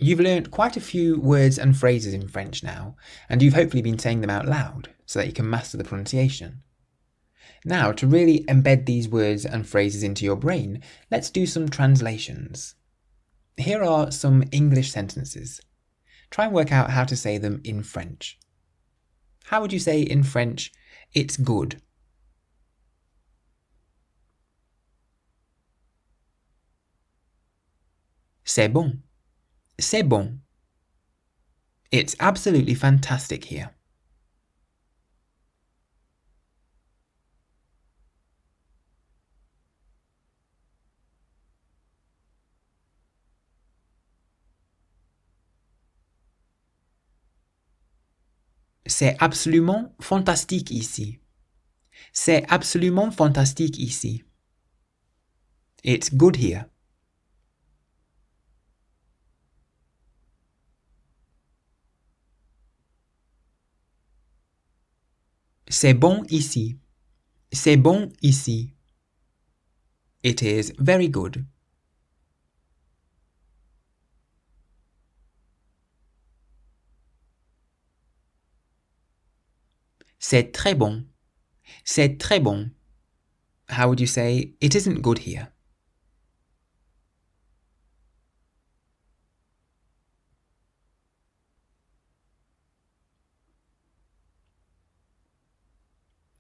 You've learnt quite a few words and phrases in French now, and you've hopefully been saying them out loud so that you can master the pronunciation. Now, to really embed these words and phrases into your brain, let's do some translations. Here are some English sentences. Try and work out how to say them in French. How would you say in French, it's good? C'est bon. C'est bon. It's absolutely fantastic here. C'est absolument fantastique ici. C'est absolument fantastique ici. It's good here. C'est bon ici. C'est bon ici. It is very good. C'est très bon. C'est très bon. How would you say, it isn't good here?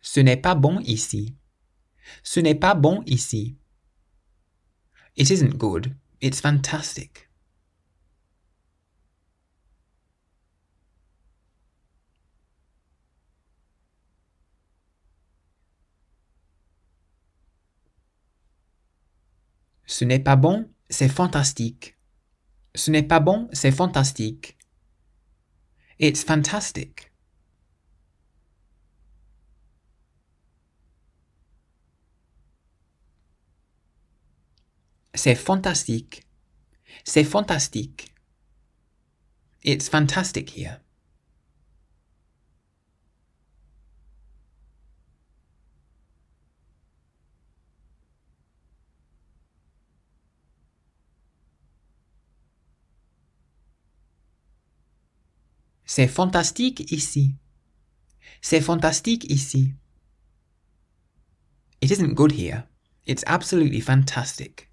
Ce n'est pas bon ici. Ce n'est pas bon ici. It isn't good. It's fantastic. Ce n'est pas bon, c'est fantastique. Ce n'est pas bon, c'est fantastique. It's fantastic. C'est fantastique. C'est fantastique. It's fantastic here. C'est fantastique ici. C'est fantastique ici. It isn't good here. It's absolutely fantastic.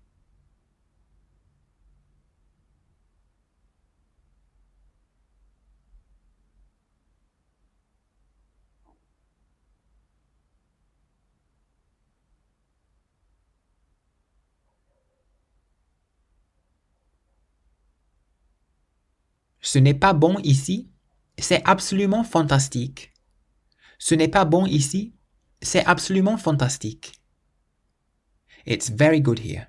Ce n'est pas bon ici. C'est absolument fantastique. Ce n'est pas bon ici. C'est absolument fantastique. It's very good here.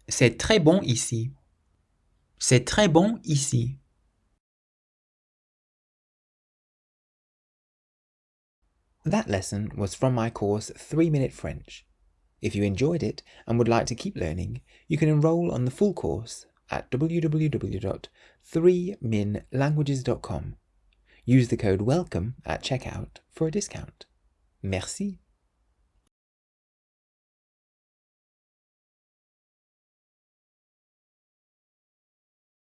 C'est très bon ici. C'est très bon ici. That lesson was from my course 3-Minute French. If you enjoyed it and would like to keep learning, you can enroll on the full course at www.3minlanguages.com. Use the code WELCOME at checkout for a discount. Merci.